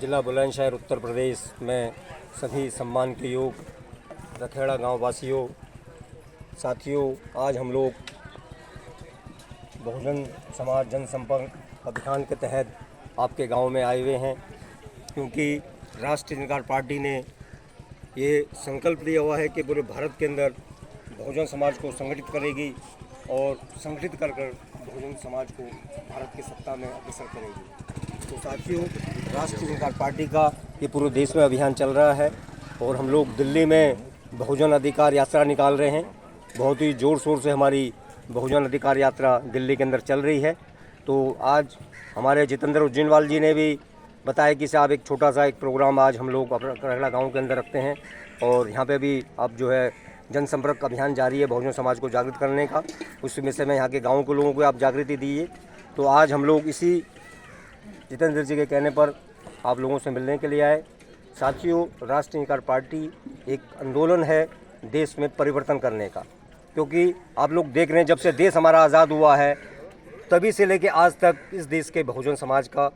जिला बुलंदशहर उत्तर प्रदेश में सभी सम्मान के योग्य रखेड़ा गांव वासियों, साथियों, आज हम लोग बहुजन समाज जनसंपर्क अभियान के तहत आपके गांव में आए हुए हैं, क्योंकि राष्ट्रीय जनता पार्टी ने ये संकल्प लिया हुआ है कि पूरे भारत के अंदर बहुजन समाज को संगठित करेगी और संगठित कर बहुजन समाज को भारत की सत्ता में अग्रसर करेगी। तो साथियों, राष्ट्रीय जनता पार्टी का ये पूरे देश में अभियान चल रहा है और हम लोग दिल्ली में बहुजन अधिकार यात्रा निकाल रहे हैं। बहुत ही ज़ोर शोर से हमारी बहुजन अधिकार यात्रा दिल्ली के अंदर चल रही है। तो आज हमारे जितेंद्र उज्जैनवाल जी ने भी बताया कि साहब एक छोटा सा एक प्रोग्राम आज हम लोग अपना रखेड़ा गाँव के अंदर रखते हैं और यहाँ पे भी अब जो है जनसंपर्क अभियान जारी है बहुजन समाज को जागृत करने का। उस विषय में यहाँ के गाँव के लोगों को आप जागृति दीजिए। तो आज हम लोग इसी जितेंद्र जी के कहने पर आप लोगों से मिलने के लिए आए। साथियों, राष्ट्रीय जनता पार्टी एक आंदोलन है देश में परिवर्तन करने का, क्योंकि आप लोग देख रहे हैं जब से देश हमारा आज़ाद हुआ है तभी से लेकर आज तक इस देश के बहुजन समाज का,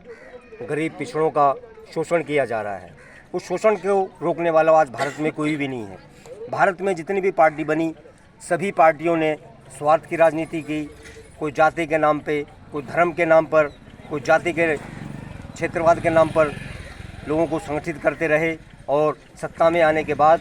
गरीब पिछड़ों का शोषण किया जा रहा है। उस शोषण को रोकने वाला आज भारत में कोई भी नहीं है। भारत में जितनी भी पार्टी बनी, सभी पार्टियों ने स्वार्थ की राजनीति की। कोई जाति के नाम पे, कोई धर्म के नाम पर, कोई जाति के क्षेत्रवाद के नाम पर लोगों को संगठित करते रहे और सत्ता में आने के बाद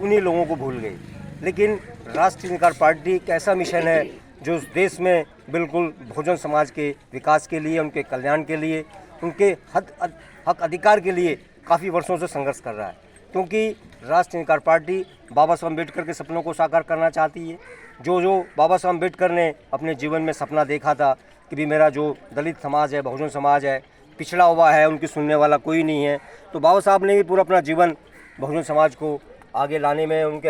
उन्हीं लोगों को भूल गए। लेकिन राष्ट्रीय जनता पार्टी एक ऐसा मिशन है जो उस देश में बिल्कुल बहुजन समाज के विकास के लिए, उनके कल्याण के लिए, उनके हक अधिकार के लिए काफ़ी वर्षों से संघर्ष कर रहा है। क्योंकि राष्ट्रीय जनता पार्टी बाबा साहब अम्बेडकर के सपनों को साकार करना चाहती है। जो बाबा साहब अम्बेडकर ने अपने जीवन में सपना देखा था कि भी मेरा जो दलित समाज है, बहुजन समाज है, पिछड़ा हुआ है, उनकी सुनने वाला कोई नहीं है, तो बाबा साहब ने भी पूरा अपना जीवन बहुजन समाज को आगे लाने में, उनके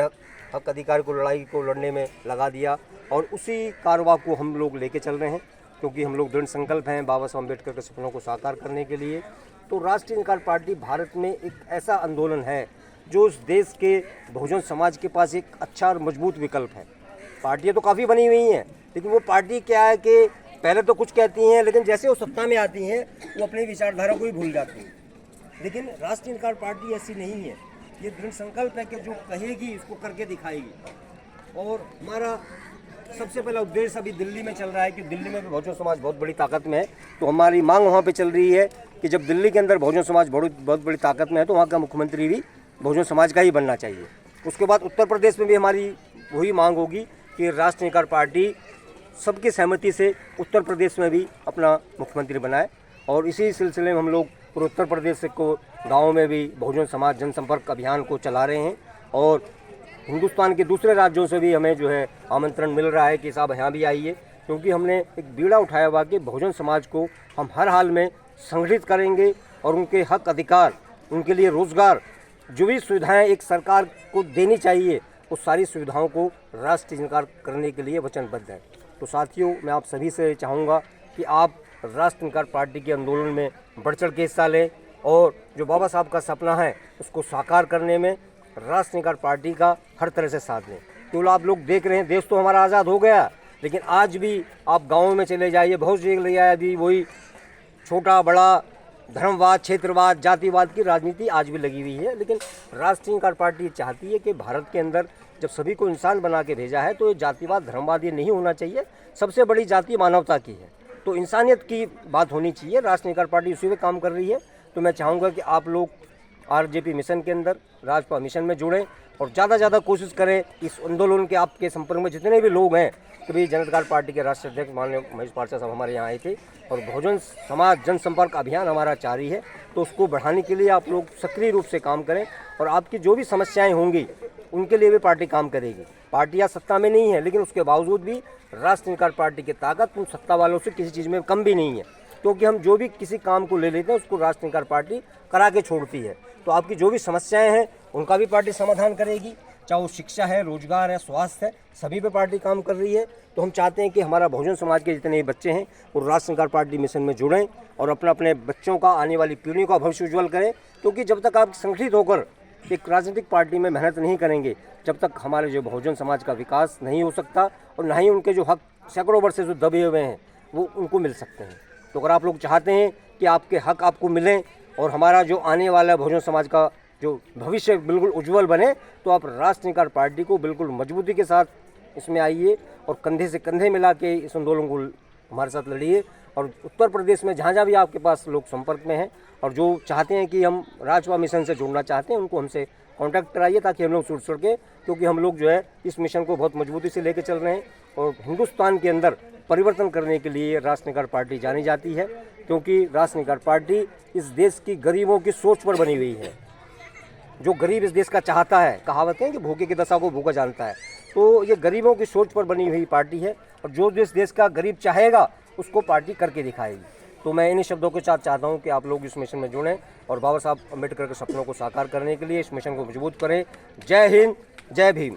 हक अधिकार को, लड़ाई को लड़ने में लगा दिया और उसी कारोबार को हम लोग लेके चल रहे हैं, क्योंकि हम लोग दृढ़ संकल्प हैं बाबा साहब अम्बेडकर के सपनों को साकार करने के लिए। तो राष्ट्रीय जनता पार्टी भारत में एक ऐसा आंदोलन है जो उस देश के बहुजन समाज के पास एक अच्छा और मजबूत विकल्प है। पार्टियाँ तो काफ़ी बनी हुई हैं, लेकिन वो पार्टी क्या है कि पहले तो कुछ कहती हैं, लेकिन जैसे वो सत्ता में आती हैं वो अपनी विचारधारा को ही भूल जाती हैं। लेकिन राष्ट्रीय जनता पार्टी ऐसी नहीं है। ये दृढ़ संकल्प है कि जो कहेगी उसको करके दिखाएगी। और हमारा सबसे पहला उद्देश्य अभी दिल्ली में चल रहा है कि दिल्ली में भी बहुजन समाज बहुत बड़ी ताकत में है। तो हमारी मांग वहाँ पे चल रही है कि जब दिल्ली के अंदर बहुजन समाज बहुत बड़ी ताकत में है तो वहाँ का मुख्यमंत्री भी बहुजन समाज का ही बनना चाहिए। उसके बाद उत्तर प्रदेश में भी हमारी वही मांग होगी कि राष्ट्रीय जनता पार्टी सबकी सहमति से उत्तर प्रदेश में भी अपना मुख्यमंत्री बनाए। और इसी सिलसिले में हम लोग पूरे उत्तर प्रदेश को गाँव में भी बहुजन समाज जनसंपर्क अभियान को चला रहे हैं और हिंदुस्तान के दूसरे राज्यों से भी हमें जो है आमंत्रण मिल रहा है कि साहब यहाँ भी आइए, क्योंकि हमने एक बीड़ा उठाया हुआ कि बहुजन समाज को हम हर हाल में संगठित करेंगे और उनके हक अधिकार, उनके लिए रोज़गार, जो भी सुविधाएं एक सरकार को देनी चाहिए, उस सारी सुविधाओं को राष्ट्रीय जनता करने के लिए वचनबद्ध है। तो साथियों, मैं आप सभी से चाहूँगा कि आप राष्ट्रीय जनता पार्टी के आंदोलन में बढ़ चढ़ के हिस्सा लें और जो बाबा साहब का सपना है उसको साकार करने में राष्ट्रीय जनता पार्टी का हर तरह से साथ लें। केवल आप लोग देख रहे हैं देश तो हमारा आज़ाद हो गया, लेकिन आज भी आप गाँव में चले जाइए, बहुत जगह ले जाए, अभी वही छोटा बड़ा धर्मवाद, क्षेत्रवाद, जातिवाद की राजनीति आज भी लगी हुई है। लेकिन राष्ट्रीय जनता पार्टी चाहती है कि भारत के अंदर जब सभी को इंसान बना के भेजा है तो ये जातिवाद, धर्मवाद ये नहीं होना चाहिए। सबसे बड़ी जाति मानवता की है, तो इंसानियत की बात होनी चाहिए। राष्ट्रीय जनता पार्टी उसी में काम कर रही है। तो मैं चाहूँगा कि आप लोग आरजेपी मिशन के अंदर, राजपा मिशन में जुड़ें और ज़्यादा से ज़्यादा कोशिश करें इस आंदोलन के आपके संपर्क में जितने भी लोग हैं। कभी जनता पार्टी के राष्ट्रीय अध्यक्ष माननीय महेश पार्षद साहब हमारे यहाँ आए थे और बहुजन समाज जनसंपर्क अभियान हमारा जारी है, तो उसको बढ़ाने के लिए आप लोग सक्रिय रूप से काम करें और आपकी जो भी समस्याएं होंगी उनके लिए भी पार्टी काम करेगी। पार्टियाँ सत्ता में नहीं है, लेकिन उसके बावजूद भी राष्ट्रीय जनता पार्टी की ताकत उन सत्ता वालों से किसी चीज़ में कम भी नहीं है, क्योंकि हम जो भी किसी काम को ले लेते हैं उसको राष्ट्रीय जनता पार्टी करा के छोड़ती है। तो आपकी जो भी समस्याएं हैं उनका भी पार्टी समाधान करेगी, चाहे वो शिक्षा है, रोजगार है, स्वास्थ्य है, सभी पे पार्टी काम कर रही है। तो हम चाहते हैं कि हमारा बहुजन समाज के जितने बच्चे हैं वो राष्ट्रीय जनता पार्टी मिशन में जुड़ें और अपने बच्चों का, आने वाली पीढ़ियों का भविष्य उज्ज्वल करें। क्योंकि जब तक आप संगठित होकर एक राजनीतिक पार्टी में मेहनत नहीं करेंगे, जब तक हमारे जो बहुजन समाज का विकास नहीं हो सकता और ना ही उनके जो हक सैकड़ों वर्ष से जो दबे हुए हैं वो उनको मिल सकते हैं। तो अगर आप लोग चाहते हैं कि आपके हक आपको मिलें, और हमारा जो आने वाला बहुजन समाज का जो भविष्य बिल्कुल उज्जवल बने, तो आप राष्ट्रीय निकार पार्टी को बिल्कुल मजबूती के साथ इसमें आइए और कंधे से कंधे मिला के इस आंदोलन को हमारे साथ लड़िए। और उत्तर प्रदेश में जहाँ जहाँ भी आपके पास लोग संपर्क में हैं और जो चाहते हैं कि हम राजवा मिशन से जुड़ना चाहते हैं, उनको हमसे कांटेक्ट कराइए ताकि हम लोग जुड़ सकें, क्योंकि हम लोग जो है इस मिशन को बहुत मजबूती से लेकर चल रहे हैं। और हिंदुस्तान के अंदर परिवर्तन करने के लिए राष्ट्रीय निकार पार्टी जानी जाती है, क्योंकि राष्ट्रीय निकार पार्टी इस देश की गरीबों की सोच पर बनी हुई है। जो गरीब इस देश का चाहता है, कहावत है कि भूखे की दशा को भूखा जानता है, तो ये गरीबों की सोच पर बनी हुई पार्टी है और जो इस देश का गरीब चाहेगा उसको पार्टी करके दिखाएगी। तो मैं इन्हीं शब्दों के साथ चाहता हूं कि आप लोग इस मिशन में जुड़ें और बाबा साहब अम्बेडकर के सपनों को साकार करने के लिए इस मिशन को मजबूत करें। जय हिंद, जय भीम।